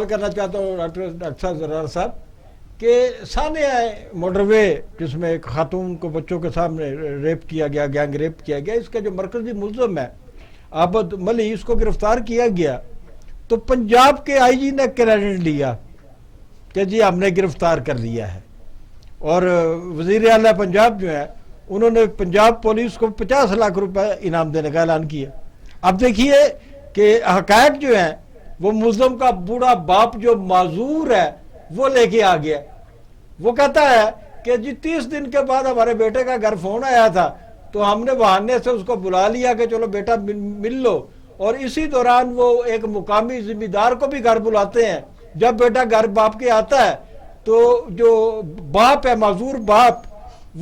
کرنا چاہتا ہوں ڈاکٹر صاحب زرار صاحب کہ سامنے آئے موٹر وے جس میں ایک خاتون کو بچوں کے سامنے ریپ کیا گیا، گینگ ریپ کیا گیا، اس کا جو مرکزی ملزم ہے عابد ملی، اس کو گرفتار کیا گیا تو پنجاب کے آئی جی نے کریڈٹ لیا کہ جی ہم نے گرفتار کر لیا ہے، اور وزیر اعلیٰ پنجاب جو ہے انہوں نے پنجاب پولیس کو 50 لاکھ روپے انعام دینے کا اعلان کیا۔ اب دیکھیے کہ حقائق جو ہیں وہ ملزم کا بوڑھا باپ جو معذور ہے وہ لے کے آ گیا، وہ کہتا ہے کہ جی 30 دن کے بعد ہمارے بیٹے کا گھر فون آیا تھا تو ہم نے بہانے سے اس کو بلا لیا کہ چلو بیٹا مل لو، اور اسی دوران وہ ایک مقامی ذمہ دار کو بھی گھر بلاتے ہیں۔ جب بیٹا گھر باپ کے آتا ہے تو جو باپ ہے، معذور باپ،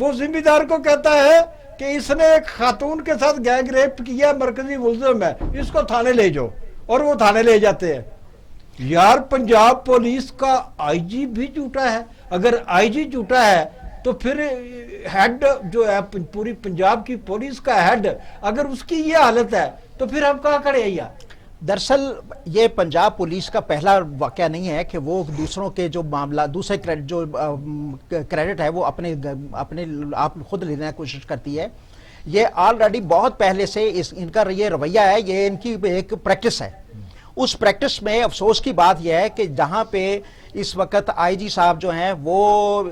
وہ ذمہ دار کو کہتا ہے کہ اس نے ایک خاتون کے ساتھ گینگ ریپ کیا، مرکزی ملزم ہے، اس کو تھانے لے جاؤ، اور وہ تھانے لے جاتے ہیں۔ یار پنجاب پولیس کا آئی جی بھی جھوٹا ہے، اگر آئی جی جھوٹا ہے تو پھر ہیڈ جو ہے پوری پنجاب کی پولیس کا ہیڈ اگر اس کی یہ حالت ہے تو پھر ہم کہاں کھڑے ہیں یار؟ دراصل یہ پنجاب پولیس کا پہلا واقعہ نہیں ہے کہ وہ دوسروں کے جو معاملہ، دوسرے کریڈٹ ہے وہ اپنے آپ خود لینے کی کوشش کرتی ہے۔ یہ آلریڈی بہت پہلے سے ان کا یہ رویہ ہے، یہ ان کی ایک پریکٹس ہے۔ اس پریکٹس میں افسوس کی بات یہ ہے کہ جہاں پہ اس وقت آئی جی صاحب جو ہیں وہ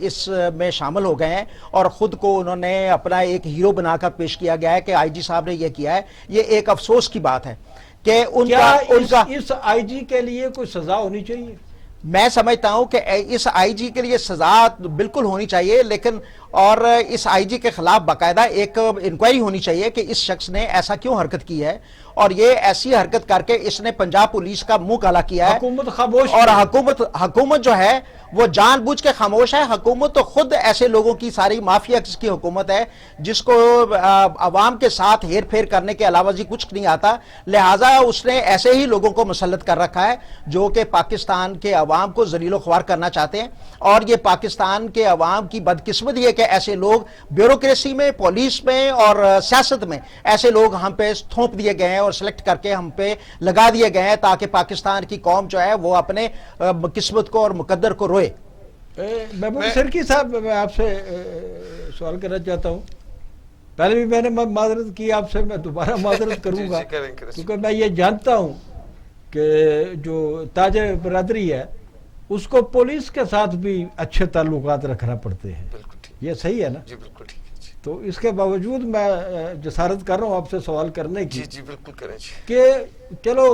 اس میں شامل ہو گئے ہیں اور خود کو انہوں نے اپنا ایک ہیرو بنا کر پیش کیا گیا ہے کہ آئی جی صاحب نے یہ کیا ہے، یہ ایک افسوس کی بات ہے کہ ان کا اس آئی جی کے لیے کوئی سزا ہونی چاہیے؟ میں سمجھتا ہوں کہ اس آئی جی کے لیے سزا بالکل ہونی چاہیے، لیکن اور اس آئی جی کے خلاف باقاعدہ ایک انکوائری ہونی چاہیے کہ اس شخص نے ایسا کیوں حرکت کی ہے، اور یہ ایسی حرکت کر کے اس نے پنجاب پولیس کا منہ کالا کیا ہے۔ حکومت خاموش، اور حکومت جو ہے وہ جان بوجھ کے خاموش ہے۔ حکومت تو خود ایسے لوگوں کی ساری مافیا کی حکومت ہے جس کو عوام کے ساتھ ہیر پھیر کرنے کے علاوہ جی کچھ نہیں آتا، لہٰذا اس نے ایسے ہی لوگوں کو مسلط کر رکھا ہے جو کہ پاکستان کے عوام کو ذلیل و خوار کرنا چاہتے ہیں۔ اور یہ پاکستان کے عوام کی بدقسمتی ہے کہ ایسے لوگ بیوروکریسی میں، پولیس میں اور سیاست میں ایسے لوگ ہم پہ تھوپ دیے گئے ہیں اور سلیکٹ کر کے ہم پہ لگا دیے گئے ہیں تاکہ پاکستان کی قوم جو ہے وہ اپنے قسمت کو اور مقدر کو روئے۔ محبوب سرکی صاحب، میں آپ سے سوال کرنا چاہتا ہوں۔ پہلے بھی میں نے معذرت کی آپ سے، میں دوبارہ معذرت کروں گا کیونکہ میں یہ جانتا ہوں کہ جو تاجر برادری ہے اس کو پولیس کے ساتھ بھی اچھے تعلقات رکھنا پڑتے ہیں، یہ صحیح ہے نا؟ جی بالکل ٹھیک ہے جی۔ تو اس کے باوجود میں جسارت کر رہا ہوں آپ سے سوال کرنے کی جی بالکل کریں جی کہ چلو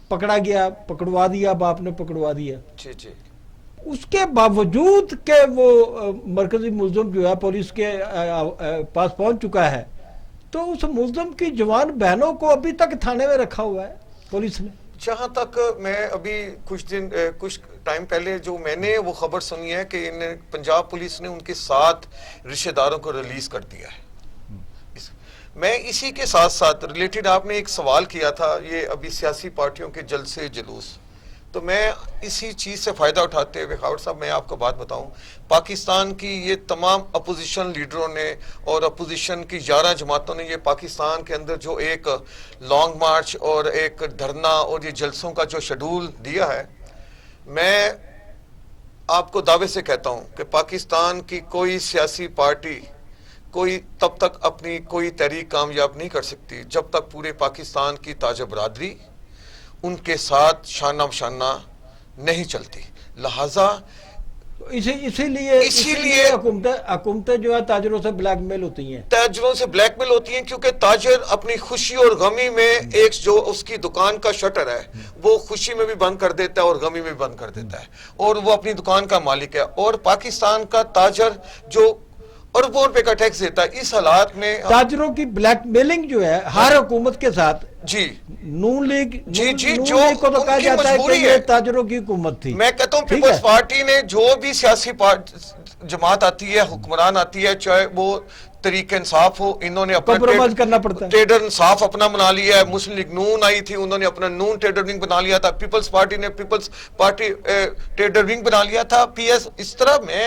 پکڑا گیا، پکڑوا دیا، باپ نے پکڑوا دیا، جی جی، اس کے باوجود کہ وہ مرکزی ملزم جو ہے پولیس کے پاس پہنچ چکا ہے تو اس ملزم کی جوان بہنوں کو ابھی تک تھانے میں رکھا ہوا ہے پولیس نے۔ جہاں تک میں ابھی کچھ ٹائم پہلے جو میں نے وہ خبر سنی ہے کہ پنجاب پولیس نے ان کے 7 رشتہ داروں کو ریلیز کر دیا ہے۔ میں اسی کے ساتھ ساتھ ریلیٹڈ آپ نے ایک سوال کیا تھا یہ ابھی سیاسی پارٹیوں کے جلسے جلوس، تو میں اسی چیز سے فائدہ اٹھاتے ہوئے خاور صاحب میں آپ کو بات بتاؤں، پاکستان کی یہ تمام اپوزیشن لیڈروں نے اور اپوزیشن کی 11 جماعتوں نے یہ پاکستان کے اندر جو ایک لانگ مارچ اور ایک دھرنا اور یہ جلسوں کا جو شیڈول دیا ہے، میں آپ کو دعوے سے کہتا ہوں کہ پاکستان کی کوئی سیاسی پارٹی کوئی تب تک اپنی کوئی تحریک کامیاب نہیں کر سکتی جب تک پورے پاکستان کی تاجر برادری ان کے ساتھ شانہ بشانہ نہیں چلتی۔ لہٰذا اسی لیے حکومتیں جو ہے تاجروں سے بلیک میل ہوتی ہیں، تاجروں سے بلیک میل ہوتی ہیں، کیونکہ تاجر اپنی خوشی اور غمی میں ایک جو اس کی دکان کا شٹر ہے وہ خوشی میں بھی بند کر دیتا ہے اور غمی میں بھی بند کر دیتا ہے، اور وہ اپنی دکان کا مالک ہے۔ اور پاکستان کا تاجر جو اربوں روپے کا ٹیکس دیتا ہے، اس حالات میں تاجروں کی بلیک میلنگ جو ہے ہر حکومت کے ساتھ، جی نون لیگ جو کو تو کہا جاتا ہے کہ یہ تاجروں کی حکومت تھی۔ میں کہتا ہوں پیپلز پارٹی نے جو بھی سیاسی جماعت آتی ہے، حکمران آتی ہے، چاہے وہ طریق انصاف ہو، انہوں نے کمپرومائز کرنا پڑتا ہے، ٹریڈر انصاف اپنا بنا لیا ہے، مسلم لیگ نون آئی تھی انہوں نے اپنا نون ٹریڈر ونگ بنا لیا تھا، پیپلز پارٹی نے پیپلز پارٹی ٹریڈر ونگ بنا لیا تھا، پی ایس۔ اس طرح میں